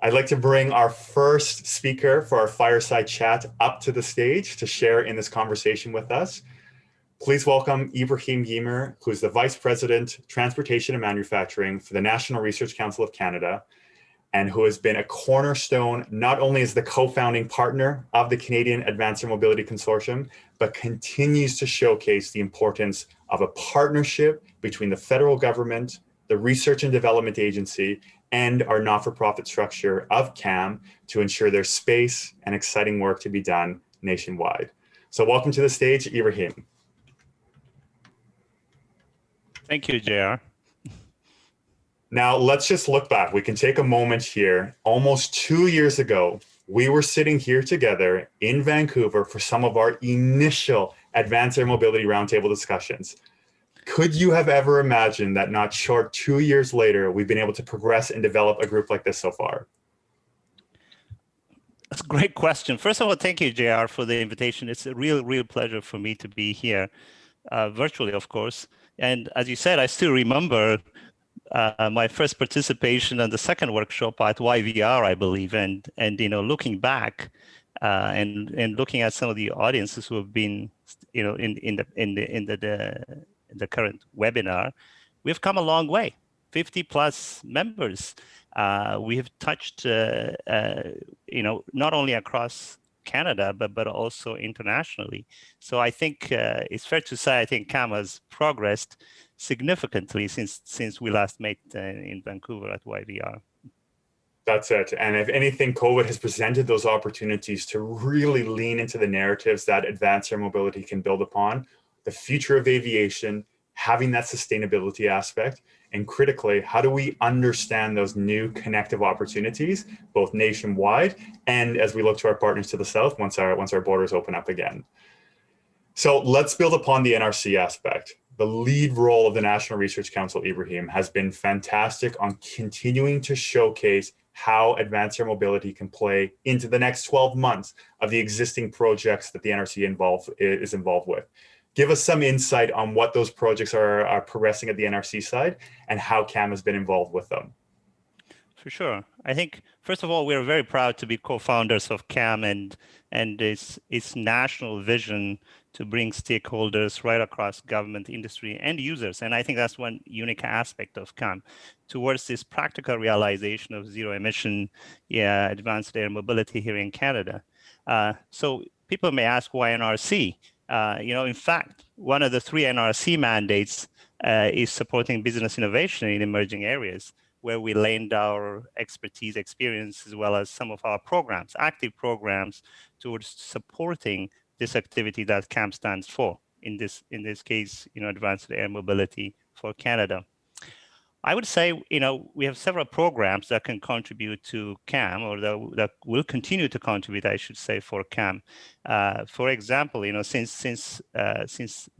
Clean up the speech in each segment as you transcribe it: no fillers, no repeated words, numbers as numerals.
I'd like to bring our first speaker for our fireside chat up to the stage to share in this conversation with us. Please welcome Ibrahim Yimer, who is the Vice President, Transportation and Manufacturing for the National Research Council of Canada, and who has been a cornerstone, not only as the co-founding partner of the Canadian Advanced Air Mobility Consortium, but continues to showcase the importance of a partnership between the federal government, the Research and Development Agency, and our not-for-profit structure of CAAM to ensure there's space and exciting work to be done nationwide. So welcome to the stage, Ibrahim. Thank you, JR. Now, let's just look back. We can take a moment here. Almost 2 years ago, we were sitting here together in Vancouver for some of our initial Advanced Air Mobility Roundtable discussions. Could you have ever imagined that not short 2 years later, we've been able to progress and develop a group like this so far? That's a great question. First of all, thank you, JR, for the invitation. It's a real pleasure for me to be here, virtually, of course. And as you said, I still remember my first participation in the second workshop at YVR, I believe, and you know, looking back and looking at some of the audiences who have been, you know, in the current webinar, we've come a long way. 50 plus members. We have touched, you know, not only across Canada, but also internationally. So I think it's fair to say I think CAAM has progressed significantly since we last met in Vancouver at YVR. That's it. And if anything, COVID has presented those opportunities to really lean into the narratives that advanced air mobility can build upon, the future of aviation, having that sustainability aspect, and critically, how do we understand those new connective opportunities, both nationwide and as we look to our partners to the south once our borders open up again. So let's build upon the NRC aspect. The lead role of the National Research Council, Ibrahim, has been fantastic on continuing to showcase how advanced air mobility can play into the next 12 months of the existing projects that the NRC is involved with. Give us some insight on what those projects are progressing at the NRC side and how CAAM has been involved with them. For sure. I think, first of all, we're very proud to be co-founders of CAAM and its national vision to bring stakeholders right across government, industry, and users. And I think that's one unique aspect of CAAM towards this practical realization of zero emission advanced air mobility here in Canada. So people may ask, why NRC? You know, in fact, one of the 3 NRC mandates is supporting business innovation in emerging areas, where we lend our expertise, experience, as well as some of our programs, active programs, towards supporting this activity that CAAM stands for. In this case, you know, advanced air mobility for Canada. I would say, you know, we have several programs that can contribute to CAAM, or that will continue to contribute, I should say, for CAAM. For example, you know, since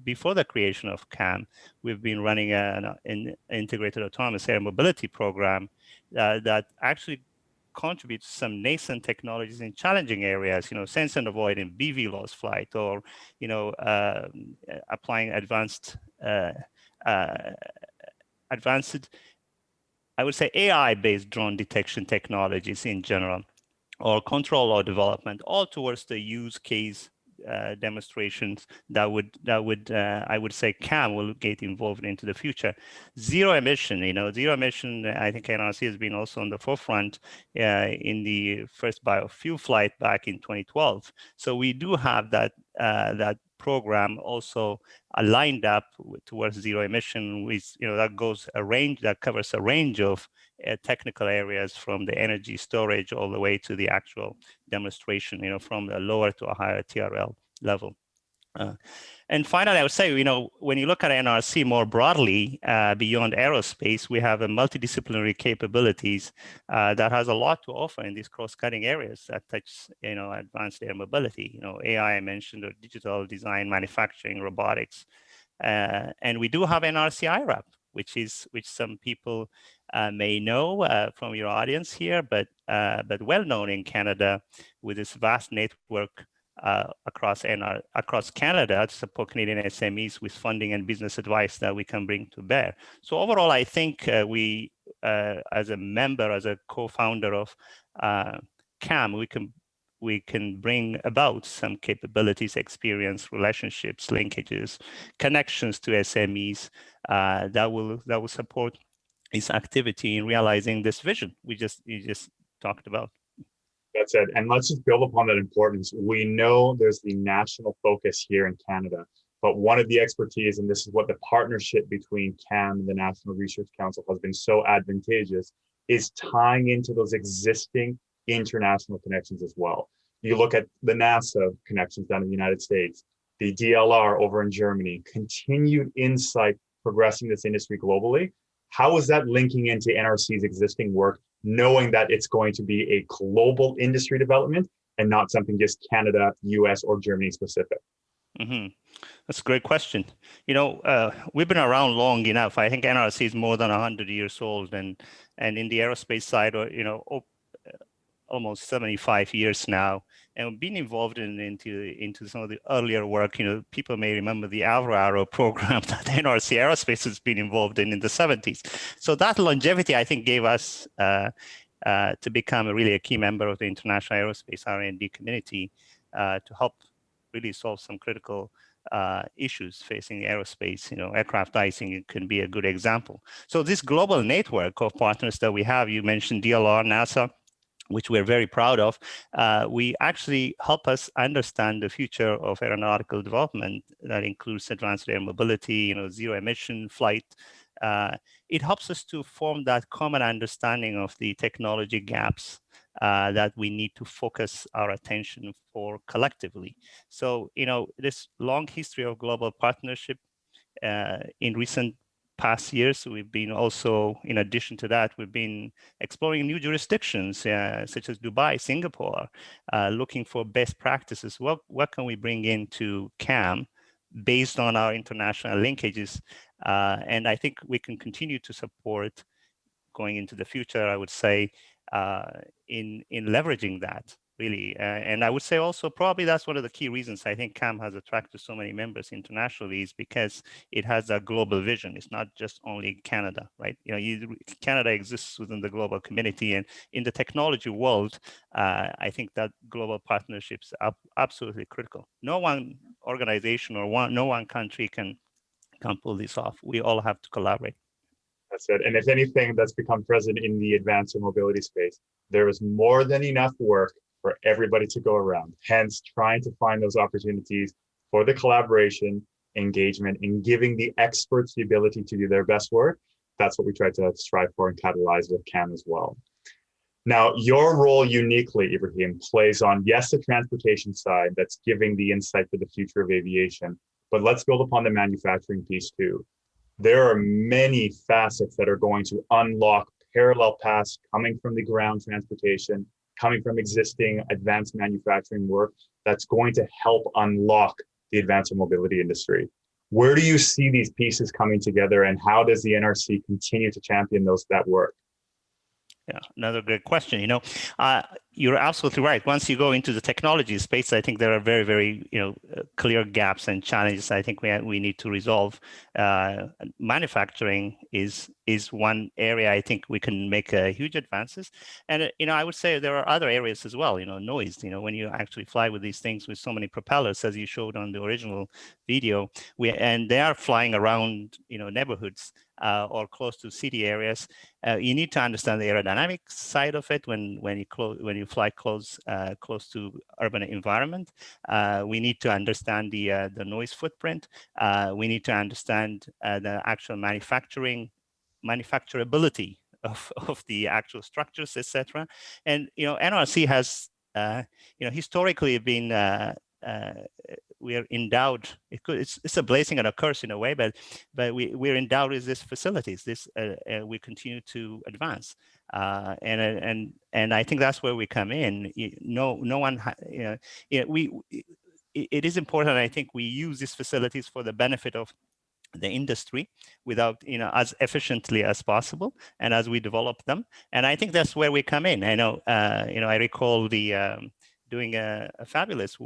before the creation of CAAM, we've been running an integrated autonomous air mobility program that actually contributes some nascent technologies in challenging areas, you know, sense and avoid in BVLOS flight, or, you know, applying advanced, I would say, AI-based drone detection technologies in general, or control law development, all towards the use case demonstrations that would I would say CAAM will get involved into the future. Zero emission, you know, zero emission, I think NRC has been also on the forefront in the first biofuel flight back in 2012. So we do have that program also lined up towards zero emission, with, you know, that covers a range of technical areas, from the energy storage all the way to the actual demonstration, you know, from a lower to a higher TRL level. And finally, I would say, you know, when you look at NRC more broadly, beyond aerospace, we have a multidisciplinary capabilities that has a lot to offer in these cross-cutting areas that touch, you know, advanced air mobility. You know, AI I mentioned, or digital design, manufacturing, robotics, and we do have NRC IRAP, which some people may know from your audience here, but well known in Canada, with this vast network across Canada to support Canadian SMEs with funding and business advice that we can bring to bear. So overall, I think we as a member, as a co-founder of CAAM, we can bring about some capabilities, experience, relationships, linkages, connections to SMEs that will support its activity in realizing this vision you just talked about. That's it. And let's just build upon that importance. We know there's the national focus here in Canada, but one of the expertise, and this is what the partnership between CAAM and the National Research Council has been so advantageous, is tying into those existing international connections as well. You look at the NASA connections down in the United States, the DLR over in Germany, continued insight progressing this industry globally. How is that linking into NRC's existing work, knowing that it's going to be a global industry development and not something just Canada, US, or Germany specific? Mm-hmm. That's a great question. We've been around long enough. I think NRC is more than 100 years old, and in the aerospace side, almost 75 years now, and been involved into some of the earlier work. People may remember the Avro program that NRC Aerospace has been involved in the 70s. So that longevity, I think, gave us to become really a key member of the international aerospace R&D community to help really solve some critical issues facing aerospace. Aircraft icing can be a good example. So this global network of partners that we have, you mentioned DLR, NASA, which we're very proud of, we actually help us understand the future of aeronautical development. That includes advanced air mobility, zero emission flight. It helps us to form that common understanding of the technology gaps that we need to focus our attention for collectively. So, this long history of global partnership in recent past years, we've been also, in addition to that, we've been exploring new jurisdictions such as Dubai, Singapore, looking for best practices. What can we bring into CAAM based on our international linkages? And I think we can continue to support going into the future, I would say, in leveraging that, really. And I would say also probably that's one of the key reasons I think CAAM has attracted so many members internationally, is because it has a global vision. It's not just only Canada, right? Canada exists within the global community, and in the technology world, I think that global partnerships are absolutely critical. No one organization or no one country can pull this off. We all have to collaborate. That's it. And if anything that's become present in the advanced air mobility space, there is more than enough work for everybody to go around. Hence, trying to find those opportunities for the collaboration, engagement, and giving the experts the ability to do their best work. That's what we try to strive for and catalyze with CAAM as well. Now, your role uniquely, Ibrahim, plays on, yes, the transportation side that's giving the insight for the future of aviation, but let's build upon the manufacturing piece too. There are many facets that are going to unlock parallel paths coming from the ground transportation, coming from existing advanced manufacturing work that's going to help unlock the advanced mobility industry. Where do you see these pieces coming together, and how does the NRC continue to champion that work? Yeah, another great question. You're absolutely right. Once you go into the technology space, I think there are very, very clear gaps and challenges I think we need to resolve. Manufacturing is one area I think we can make huge advances. And I would say there are other areas as well. Noise. When you actually fly with these things with so many propellers, as you showed on the original video, and they are flying around neighborhoods or close to city areas. You need to understand the aerodynamic side of it when you fly close to urban environment. We need to understand the noise footprint. We need to understand the actual manufacturability of the actual structures, etc. And NRC has historically been we are endowed. It's a blessing and a curse in a way, but we're endowed with these facilities. We continue to advance, and I think that's where we come in. It is important. I think we use these facilities for the benefit of the industry without as efficiently as possible, and as we develop them. And I think that's where we come in. I know I recall the doing a fabulous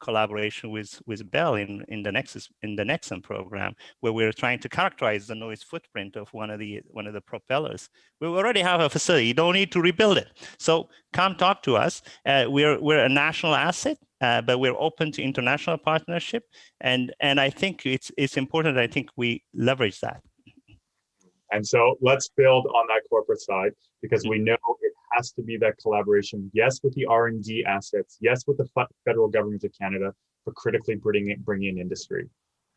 collaboration with Bell in the Nexum program, where we're trying to characterize the noise footprint of one of the propellers. We already have a facility; you don't need to rebuild it. So come talk to us. We're a national asset, but we're open to international partnership, and I think it's important. I think we leverage that. And so let's build on that corporate side, because we know it has to be that collaboration, yes, with the R&D assets, yes, with the federal government of Canada, but critically bringing in industry.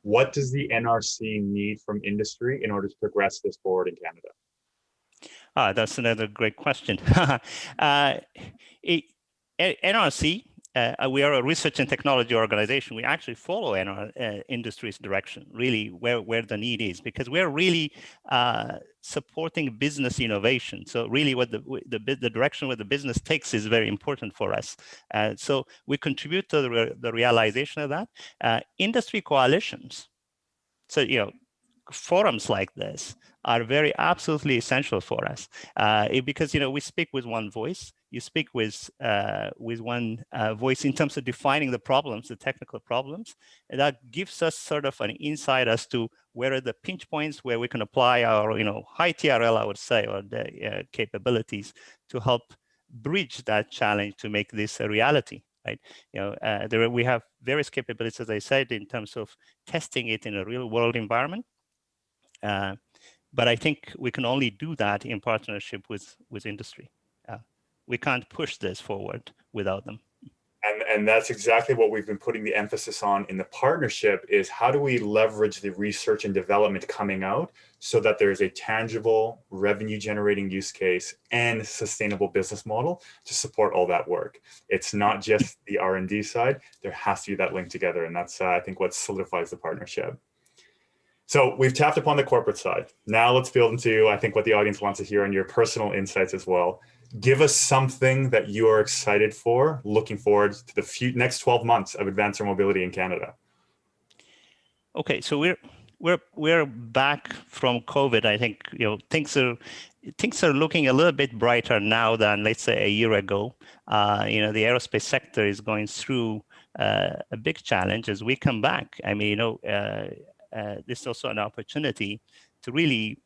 What does the NRC need from industry in order to progress this forward in Canada? That's another great question. NRC, we are a research and technology organization. We actually follow industry's direction, really where the need is, because we're really supporting business innovation. So really what the direction where the business takes is very important for us. So we contribute to the realization of that. Industry coalitions, so, forums like this are very absolutely essential for us, because we speak with one voice. You speak with one voice in terms of defining the problems, the technical problems, and that gives us sort of an insight as to where are the pinch points where we can apply our high TRL, I would say, or the capabilities to help bridge that challenge to make this a reality. Right? We have various capabilities, as I said, in terms of testing it in a real world environment. But I think we can only do that in partnership with industry. We can't push this forward without them. And that's exactly what we've been putting the emphasis on in the partnership, is how do we leverage the research and development coming out so that there is a tangible revenue generating use case and sustainable business model to support all that work. It's not just the R&D side, there has to be that link together. And that's, I think, what solidifies the partnership. So we've tapped upon the corporate side. Now let's build into, I think, what the audience wants to hear on your personal insights as well. Give us something that you are excited for, looking forward to the next 12 months of advanced air mobility in Canada. Okay, so we're back from COVID. I think things are looking a little bit brighter now than, let's say, a year ago. The aerospace sector is going through a big challenge as we come back. I mean, this is also an opportunity to really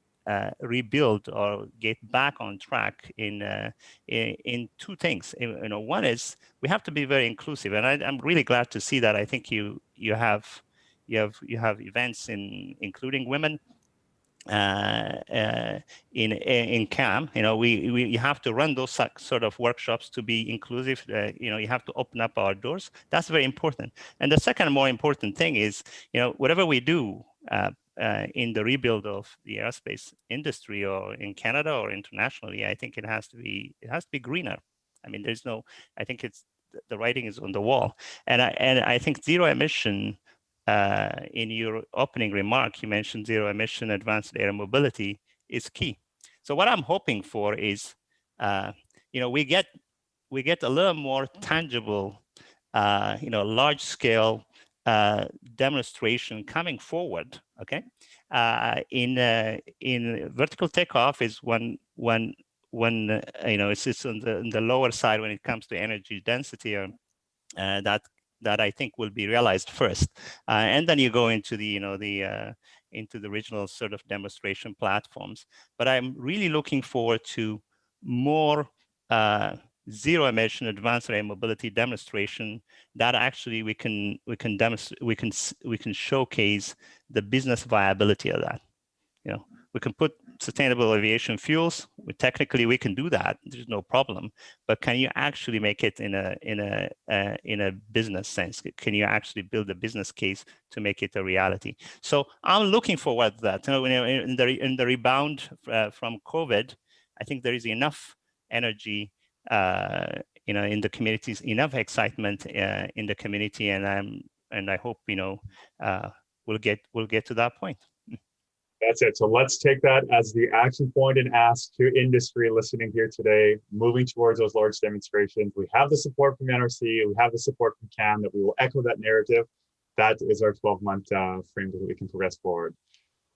rebuild or get back on track in two things. One is we have to be very inclusive, and I'm really glad to see that. I think you have events including women in CAAM. You have to run those sort of workshops to be inclusive. You have to open up our doors. That's very important. And the second more important thing is, whatever we do in the rebuild of the aerospace industry, or in Canada or internationally, I think it has to be greener. I mean, I think the writing is on the wall. And I think zero emission, in your opening remark, you mentioned zero emission advanced air mobility is key. So what I'm hoping for is, we get a little more tangible, large scale demonstration coming forward. Okay, in vertical takeoff is when it's on the lower side when it comes to energy density, or that I think will be realized first, and then you go into into the regional sort of demonstration platforms. But I'm really looking forward to more zero emission advanced air mobility demonstration that actually we can showcase the business viability of that. We can put sustainable aviation fuels. Technically, we can do that. There's no problem. But can you actually make it in a business sense? Can you actually build a business case to make it a reality? So I'm looking forward to that. In the rebound from COVID, I think there is enough energy, in the communities, enough excitement in the community, and I hope we'll get to that point. That's it. So let's take that as the action point and ask to industry listening here today, moving towards those large demonstrations. We have the support from NRC, we have the support from CAAM, that we will echo that narrative. That is our 12-month frame that we can progress forward.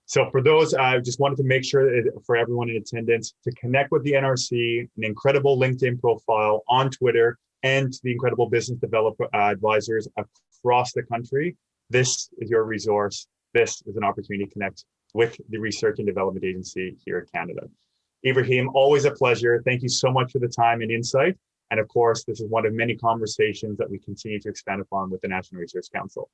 So for those, I just wanted to make sure that for everyone in attendance to connect with the NRC, an incredible LinkedIn profile, on Twitter, and to the incredible business developer advisors across the country, this is your resource. This is an opportunity to connect with the Research and Development Agency here in Canada. Ibrahim, always a pleasure. Thank you so much for the time and insight. And of course, this is one of many conversations that we continue to expand upon with the National Research Council.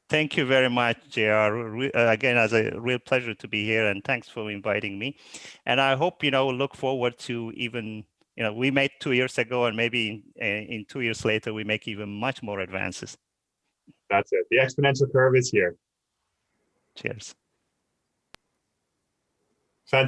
Thank you very much, JR. Again, as a real pleasure to be here, and thanks for inviting me. And I hope, look forward to even, we met 2 years ago, and maybe in 2 years later, we make even much more advances. That's it. The exponential curve is here. Cheers.